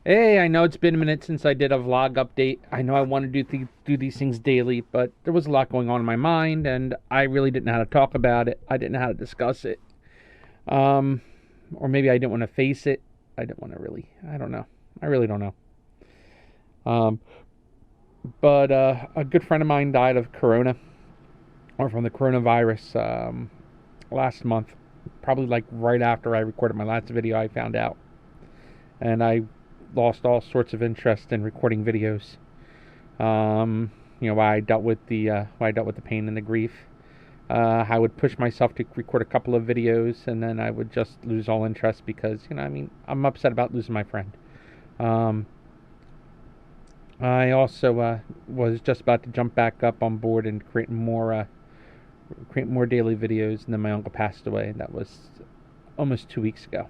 Hey, I know it's been a minute since I did a vlog update. I know I want to do these things daily, but there was a lot going on in my mind, and I really didn't know how to talk about it. I didn't know how to discuss it, um, or maybe I didn't want to face it. I didn't want to really. I don't know. I really don't know. Um, but a good friend of mine died of corona, or from the coronavirus, last month. Probably like right after I recorded my last video, I found out, and I lost all sorts of interest in recording videos. Why I dealt with the pain and the grief. I would push myself to record a couple of videos, and then I would just lose all interest because I'm upset about losing my friend. Um, I also was just about to jump back up on board and create more daily videos, and then my uncle passed away, and that was almost 2 weeks ago.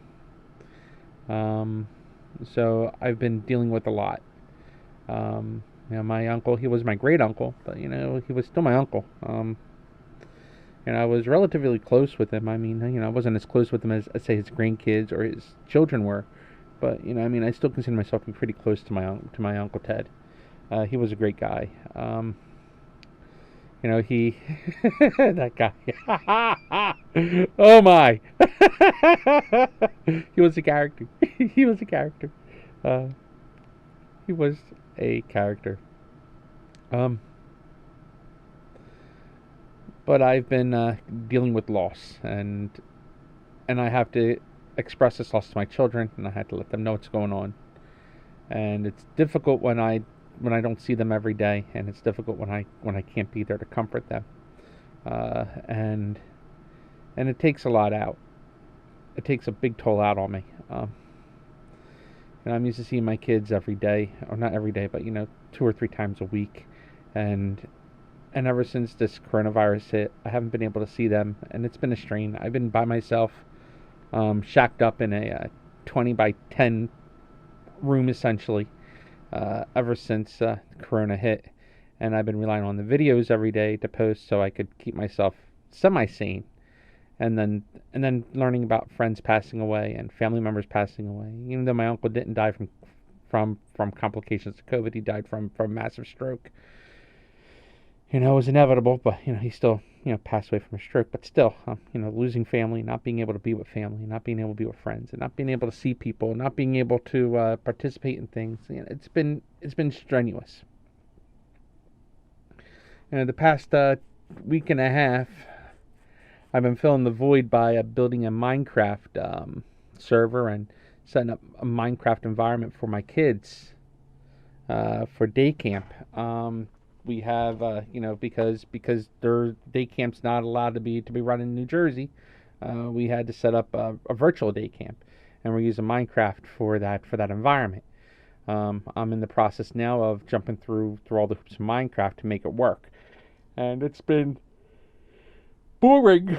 Um, so I've been dealing with a lot. My uncle, he was my great uncle, but he was still my uncle. I was relatively close with him. I mean, I wasn't as close with him as say his grandkids or his children were, but I still consider myself to be pretty close to my uncle Ted. He was a great guy. He that guy. Oh my! He was a character. He was a character. Uh, he was a character. Um, but I've been dealing with loss, and I have to express this loss to my children, and I have to let them know what's going on. And it's difficult when I don't see them every day, and it's difficult when I can't be there to comfort them. And it takes a lot out. It takes a big toll out on me. And I'm used to seeing my kids every day, or not every day, but 2 or 3 times a week, and ever since this coronavirus hit, I haven't been able to see them, and it's been a strain. I've been by myself, shacked up in a 20 by 10 room essentially, ever since Corona hit, and I've been relying on the videos every day to post so I could keep myself semi-sane, and then learning about friends passing away and family members passing away. Even though my uncle didn't die from complications of COVID, he died from massive stroke. It was inevitable, but he still passed away from a stroke. But still, losing family, not being able to be with family, not being able to be with friends, and not being able to see people, not being able to participate in things. It's been strenuous. The past week and a half, I've been filling the void by building a Minecraft server and setting up a Minecraft environment for my kids for day camp. We have because their day camp's not allowed to be run in New Jersey. We had to set up a virtual day camp, and we're using Minecraft for that environment. I'm in the process now of jumping through all the hoops of Minecraft to make it work, and it's been boring,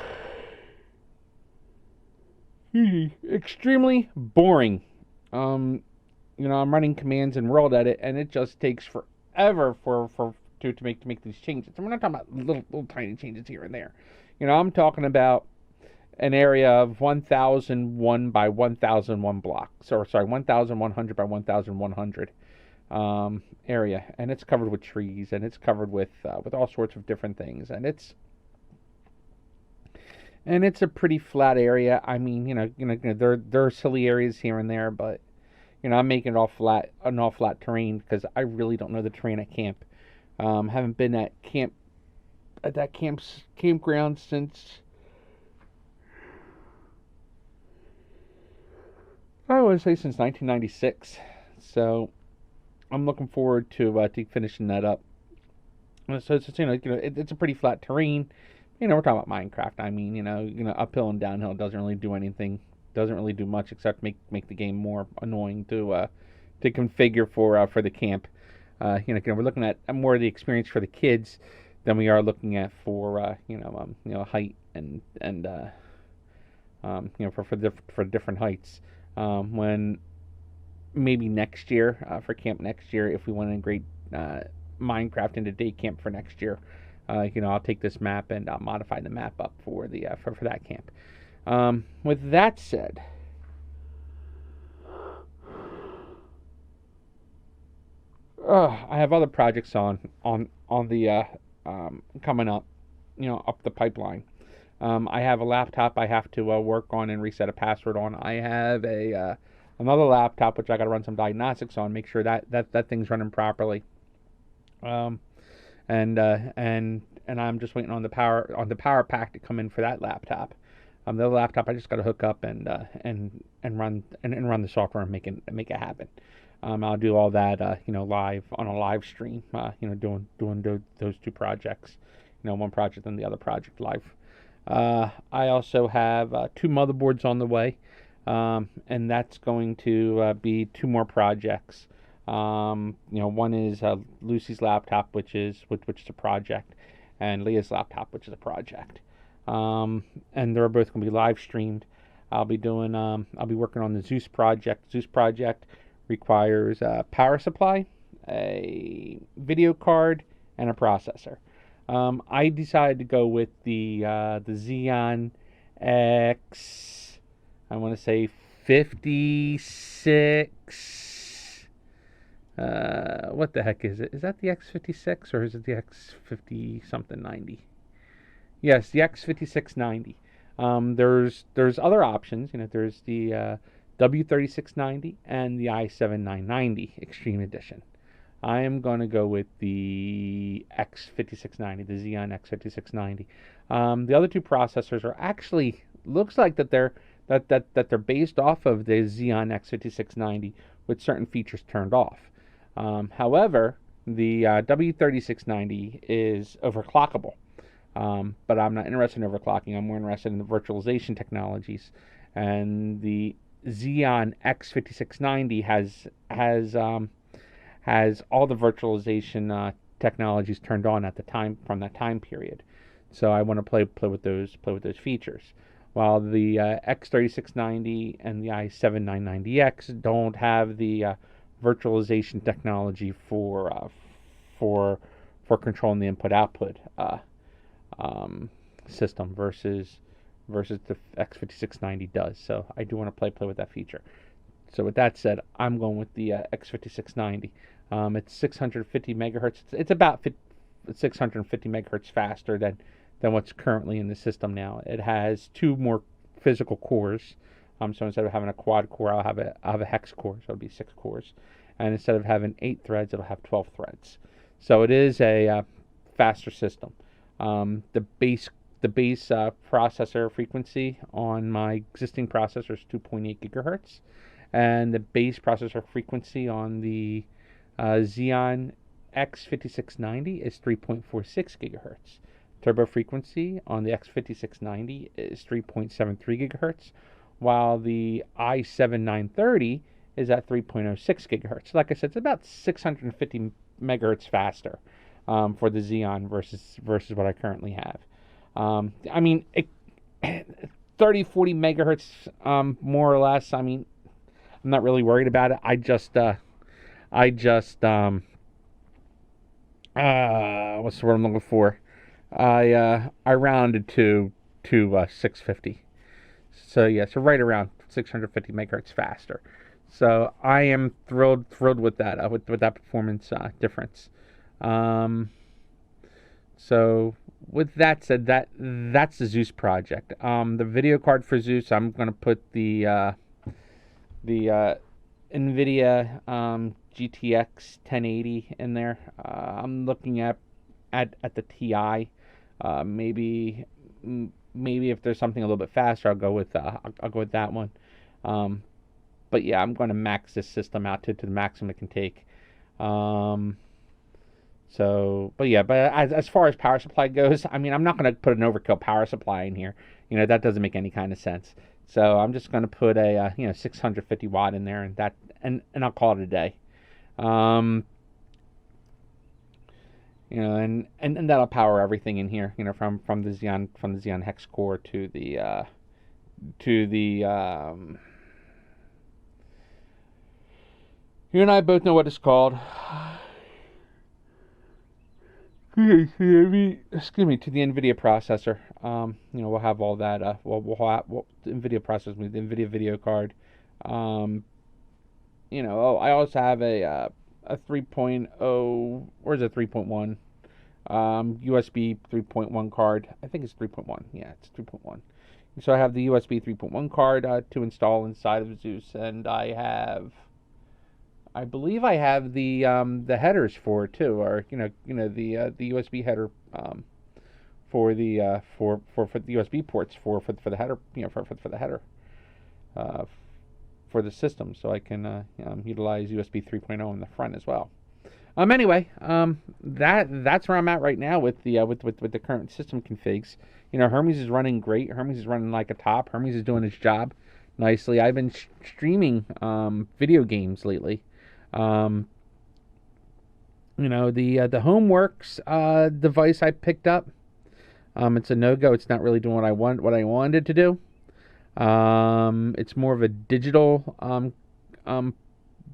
extremely boring. I'm running commands in World Edit, and it just takes forever to make these changes. And we're not talking about little tiny changes here and there. I'm talking about an area of 1,001 by 1,001 blocks, or sorry, 1,100 by 1,100 area, and it's covered with trees, and it's covered with all sorts of different things, and it's a pretty flat area. I mean, there are silly areas here and there, but I'm making it all flat, an all flat terrain because I really don't know the terrain at camp. Haven't been at that campground since I would say since 1996. So I'm looking forward to finishing that up. So it's it's a pretty flat terrain. We're talking about Minecraft. I mean, uphill and downhill doesn't really do anything. Doesn't really do much except make the game more annoying to configure for the camp. We're looking at more of the experience for the kids than we are looking at for height and for different heights. When maybe next year for camp next year, if we want to integrate Minecraft into day camp for next year, I'll take this map and I'll modify the map up for the for that camp. With that said, I have other projects on the coming up, up the pipeline. I have a laptop I have to work on and reset a password on. I have a another laptop which I got to run some diagnostics on, make sure that thing's running properly. Um, and I'm just waiting on the power pack to come in for that laptop. The other laptop I just got to hook up and run the software and make it happen. I'll do all that live on a live stream. Doing those two projects. One project and the other project live. I also have two motherboards on the way, and that's going to be two more projects. One is Lucy's laptop, which is a project, and Leah's laptop, which is a project. And they're both going to be live streamed. I'll be working on the Zeus project. Zeus project requires a power supply, a video card, and a processor. I decided to go with the Xeon X. I want to say 56. What the heck is it? Is that the X56 or is it the X50 something 90? Yes, the X5690. There's other options. There's the W3690 and the i7-990 Extreme Edition. I am going to go with the X5690, the Xeon X5690. The other two processors are actually looks like that they're based off of the Xeon X5690 with certain features turned off. However, the W3690 is overclockable, but I'm not interested in overclocking. I'm more interested in the virtualization technologies, and the Xeon X5690 has all the virtualization technologies turned on at the time from that time period. So I want to play with those features. While the X3690 and the i7-990X don't have the virtualization technology for controlling the input-output system versus the X5690 does. So I do want to play with that feature. So with that said, I'm going with the X5690. It's 650 megahertz. It's about 650 megahertz faster than what's currently in the system now. It has two more physical cores. So instead of having a quad core, I'll have a hex core. So it'll be 6 cores. And instead of having 8 threads, it'll have 12 threads. So it is a faster system. The base processor frequency on my existing processor is 2.8 gigahertz. And the base processor frequency on the Xeon X5690 is 3.46 gigahertz. Turbo frequency on the X5690 is 3.73 gigahertz, while the i7-930 is at 3.06 gigahertz. Like I said, it's about 650 megahertz faster for the Xeon versus what I currently have. 30, 40 megahertz more or less. I'm not really worried about it. What's the word I'm looking for? I rounded to 650. So yeah, so right around 650 megahertz faster. So I am thrilled with that with that performance difference. So with that said, that's the Zeus project. The video card for Zeus, I'm going to put the NVIDIA GTX 1080 in there. I'm looking at the TI. Maybe if there's something a little bit faster, I'll go with that one. But yeah, I'm going to max this system out to the maximum it can take. But as far as power supply goes, I'm not going to put an overkill power supply in here. That doesn't make any kind of sense. So I'm just going to put a 650 watt in there, and I'll call it a day. And that'll power everything in here. From the Xeon hex core to the you and I both know what it's called. Excuse me, to the NVIDIA processor. We'll have all that. We'll have the NVIDIA processor, the NVIDIA video card. I also have a a 3.0, or is it 3.1? USB 3.1 card. I think it's 3.1. Yeah, it's 3.1. So I have the USB 3.1 card to install inside of Zeus, and I believe I have the headers for it too, or the USB header for the for the USB ports for the header, for the header uh, for the system, so I can utilize USB 3.0 in the front as well. Anyway, that's where I'm at right now with the current system configs. Hermes is running great. Hermes is running like a top. Hermes is doing his job nicely. I've been streaming video games lately. Um, the HomeWorks device I picked up. It's a no go. It's not really doing what I wanted it to do. It's more of a digital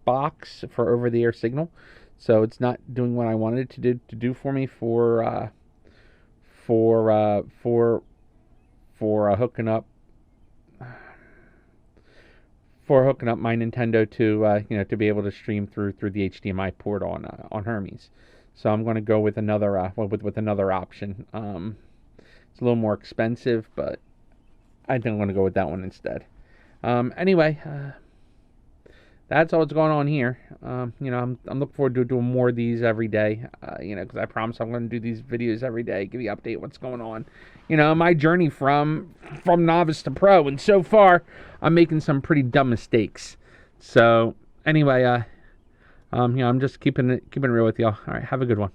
box for over the air signal, so it's not doing what I wanted it to do for me for hooking up my Nintendo to be able to stream through the HDMI port on Hermes. So I'm going to go with another with another option. It's a little more expensive, but I think I'm going to go with that one instead. Anyway, that's all that's going on here. I'm looking forward to doing more of these every day. Because I promise I'm going to do these videos every day, give you an update what's going on. My journey from novice to pro, and so far I'm making some pretty dumb mistakes. So anyway, I'm just keeping it real with y'all. All right, have a good one.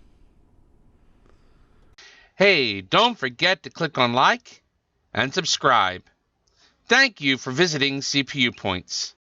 Hey, don't forget to click on like and subscribe. Thank you for visiting CPU Points.